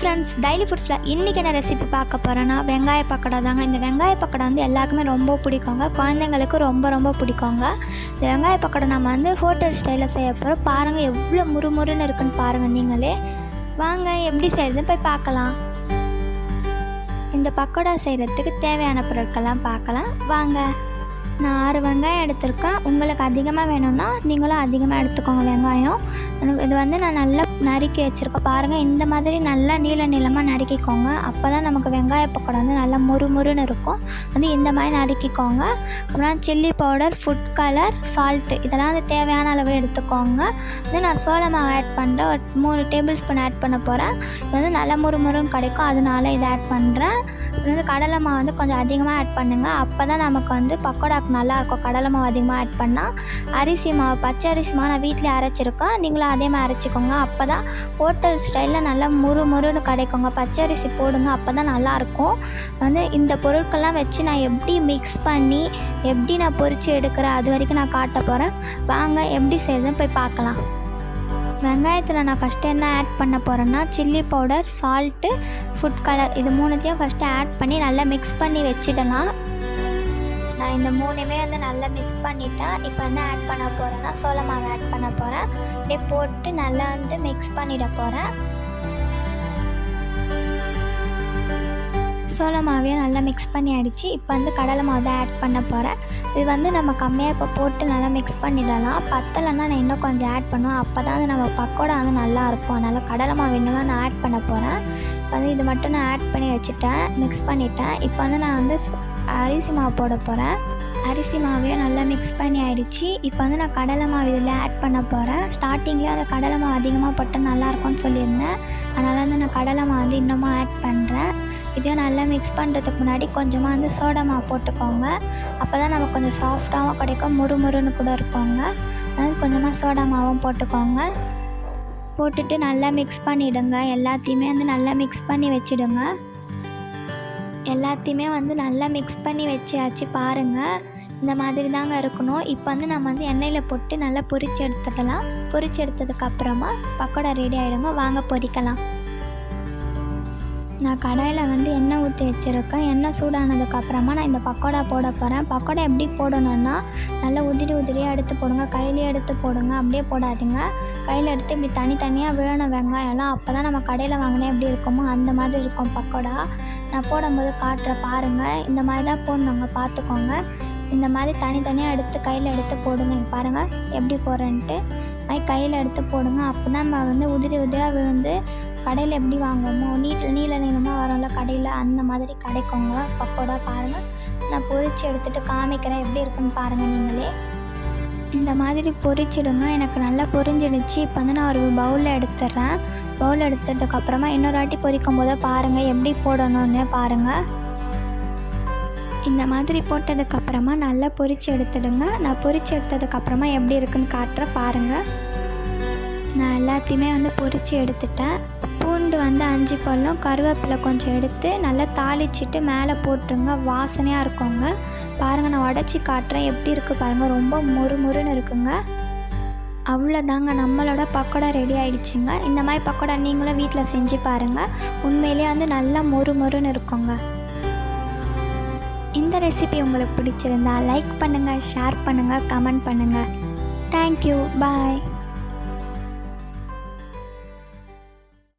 Friends, daily ஃபுட்ஸில் இன்றைக்கி என்ன recipe பார்க்க போகிறேன்னா வெங்காய பக்கோடா தாங்க. இந்த வெங்காய பக்கோடா வந்து எல்லாருக்குமே ரொம்ப பிடிக்குங்க, குழந்தைங்களுக்கு ரொம்ப ரொம்ப பிடிக்குங்க. இந்த வெங்காய பக்கோடா நம்ம வந்து ஹோட்டல் ஸ்டைலில் செய்ய போகிறோம். பாருங்கள் எவ்வளோ முறுமுறுன்னு இருக்குன்னு பாருங்கள் நீங்களே. வாங்க எப்படி செய்கிறதுன்னு போய் பார்க்கலாம். இந்த பக்கோடா செய்கிறதுக்கு தேவையான பொருட்கள்லாம் பார்க்கலாம் வாங்க. நான் 6 வெங்காயம் எடுத்திருக்கேன். உங்களுக்கு அதிகமாக வேணும்னா நீங்களும் அதிகமாக எடுத்துக்கோங்க வெங்காயம். இது வந்து நான் நல்லா நறுக்கி வச்சுருக்கேன். பாருங்கள் இந்த மாதிரி நல்லா நீளமாக நறுக்கிக்கோங்க. அப்போ தான் நமக்கு வெங்காய பக்கோடா வந்து நல்லா முறுமுறுன்னு இருக்கும். வந்து இந்த மாதிரி நறுக்கிக்கோங்க. அப்புறம் chilli powder, food colour, salt இதெல்லாம் வந்து தேவையான அளவு எடுத்துக்கோங்க. வந்து நான் சோள மாவு ஆட் பண்ணுறேன். ஒரு 3 டேபிள் ஸ்பூன் ஆட் பண்ண போகிறேன். இது வந்து நல்லா முறுமுறுன்னு கிடைக்கும், அதனால இதை ஆட் பண்ணுறேன். அப்புறம் வந்து கடலை மாவு வந்து கொஞ்சம் அதிகமாக ஆட் பண்ணுங்கள். அப்போ தான் நமக்கு வந்து பக்கோடா நல்லாயிருக்கும். கடலை மாவு அதிகமாக ஆட் பண்ணால். அரிசி மாவு, பச்சை அரிசி மாவு நான் வீட்டிலே அரைச்சிருக்கேன், நீங்களும் அதே மாதிரி அரைச்சிக்கோங்க. அப்போ தான் ஹோட்டல் ஸ்டைலில் நல்லா முறுமுறுன்னு கிடைக்குங்க. பச்சை அரிசி போடுங்க, அப்போ தான் நல்லாயிருக்கும். வந்து இந்த பொருட்கள்லாம் வச்சு நான் எப்படி மிக்ஸ் பண்ணி எப்படி நான் பொரித்து எடுக்கிறேன் அது வரைக்கும் நான் காட்ட போகிறேன். வாங்க எப்படி செய்யுதுன்னு போய் பார்க்கலாம். வெங்காயத்தில் நான் ஃபஸ்ட்டு என்ன ஆட் பண்ண போகிறேன்னா chilli powder, salt, food colour இது 3த்தையும் ஃபஸ்ட்டு ஆட் பண்ணி நல்லா மிக்ஸ் பண்ணி வச்சிடலாம். நான் இந்த 3மே வந்து நல்லா மிக்ஸ் பண்ணிட்டேன். இப்போ என்ன ஆட் பண்ண போகிறேன்னா சோள மாவு ஆட் பண்ண போகிறேன். அப்படியே போட்டு நல்லா வந்து மிக்ஸ் பண்ணிட போகிறேன். சோள மாவையும் நல்லா மிக்ஸ் பண்ணி ஆகிடுச்சு. இப்போ வந்து கடலை மாவு தான் ஆட் பண்ண போகிறேன். இது வந்து நம்ம கம்மியாக இப்போ போட்டு நல்லா மிக்ஸ் பண்ணிடலாம். பத்தலைன்னா நான் இன்னும் கொஞ்சம் ஆட் பண்ணுவேன். அப்போ தான் வந்து நம்ம பக்கோடா வந்து நல்லாயிருக்கும். அதனால் கடலை மாவு இன்னும் நான் ஆட் பண்ண போகிறேன். இப்போ வந்து இது மட்டும் நான் ஆட் பண்ணி வச்சுட்டேன், மிக்ஸ் பண்ணிட்டேன். இப்போ வந்து நான் வந்து அரிசி மாவு போட போகிறேன். அரிசி மாவையும் நல்லா மிக்ஸ் பண்ணி ஆகிடுச்சு. இப்போ வந்து நான் கடலை மாவு இதில் ஆட் பண்ண போகிறேன். ஸ்டார்டிங்லேயே அந்த கடலை மாவு அதிகமாக போட்டால் நல்லாயிருக்கும்னு சொல்லியிருந்தேன். அதனால் வந்து நான் கடலை மாவு வந்து இன்னமும் ஆட் பண்ணுறேன். இதையும் நல்லா மிக்ஸ் பண்ணுறதுக்கு முன்னாடி கொஞ்சமாக வந்து சோடா மாவு போட்டுக்கோங்க. அப்போ தான் நமக்கு கொஞ்சம் சாஃப்டாகவும் கிடைக்கும், முறுமுறுன்னு கூட இருக்குங்க. அதாவது கொஞ்சமாக சோடா மாவும் போட்டுக்கோங்க. போட்டுட்டு நல்லா மிக்ஸ் பண்ணிவிடுங்க. எல்லாத்தையுமே வந்து நல்லா மிக்ஸ் பண்ணி வச்சுடுங்க. எல்லாத்தையுமே வந்து நல்லா மிக்ஸ் பண்ணி வச்சாச்சு. பாருங்கள் இந்த மாதிரி தாங்க இருக்கணும். இப்போ வந்து நம்ம வந்து எண்ணெயில் போட்டு நல்லா பொரிச்சு எடுத்துடலாம். பொரிச்சு எடுத்ததுக்கப்புறமா பக்கோடா ரெடி ஆகிடுங்க. வாங்க பொரிக்கலாம். நான் கடாயில் வந்து எண்ணெய் ஊற்றி வச்சுருக்கேன். எண்ணெய் சூடானதுக்கப்புறமா நான் இந்த பக்கோடா போட போகிறேன். பக்கோடா எப்படி போடணுன்னா நல்லா உதிரியாக எடுத்து போடுங்க. கையிலே எடுத்து போடுங்க, அப்படியே போடாதீங்க. கையில் எடுத்து இப்படி தனித்தனியாக விழணும் வெங்காயம்லாம். அப்போ தான் நம்ம கடையில் வாங்கினா எப்படி இருக்குமோ அந்த மாதிரி இருக்கும் பக்கோடா. நான் போடும்போது காட்டுற பாருங்கள். இந்த மாதிரி தான் போடணுங்க, பார்த்துக்கோங்க. இந்த மாதிரி தனித்தனியாக எடுத்து கையில் எடுத்து போடுங்க. பாருங்கள் எப்படி போடுறேன்ட்டு. மாதிரி கையில் எடுத்து போடுங்க. அப்போ தான் நம்ம வந்து உதிரியாக விழுந்து கடையில் எப்படி வாங்குவோமோ நீளமாக வரும்ல கடையில், அந்த மாதிரி கிடைக்குங்க பக்கோடா. பாருங்கள் நான் பொரித்து எடுத்துகிட்டு காமிக்கிறேன் எப்படி இருக்குன்னு பாருங்கள் நீங்களே. இந்த மாதிரி பொரிச்சிடுங்க. எனக்கு நல்லா பொரிஞ்சிடுச்சு. இப்போ வந்து நான் ஒரு பவுலில் எடுத்துடுறேன். பவுல் எடுத்ததுக்கப்புறமா இன்னொரு வாட்டி பொரிக்கும் போது பாருங்கள் எப்படி போடணும்னு பாருங்கள். இந்த மாதிரி போட்டதுக்கப்புறமா நல்லா பொரித்து எடுத்துடுங்க. நான் பொரித்து எடுத்ததுக்கப்புறமா எப்படி இருக்குன்னு காட்டுறேன் பாருங்கள். நான் எல்லாத்தையுமே வந்து பொரித்து எடுத்துட்டேன். பூண்டு வந்து 5 பல்லும், கருவேப்பிலை கொஞ்சம் எடுத்து நல்லா தாளிச்சிட்டு மேலே போட்டுருங்க. வாசனையாக இருக்குங்க. பாருங்கள் நான் உடச்சி காட்டுறேன் எப்படி இருக்குது பாருங்கள். ரொம்ப முறுமுறுன்னு இருக்குங்க. அவ்வளோதாங்க, நம்மளோட பக்கோடா ரெடி ஆகிடுச்சிங்க. இந்த மாதிரி பக்கோடா நீங்களும் வீட்டில் செஞ்சு பாருங்கள். உண்மையிலேயே வந்து நல்லா முறுமுறுன்னு இருக்குங்க. இந்த ரெசிபி உங்களுக்கு பிடிச்சிருந்தா லைக் பண்ணுங்கள், ஷேர் பண்ணுங்கள், கமெண்ட் பண்ணுங்கள். தேங்க்யூ, பாய்.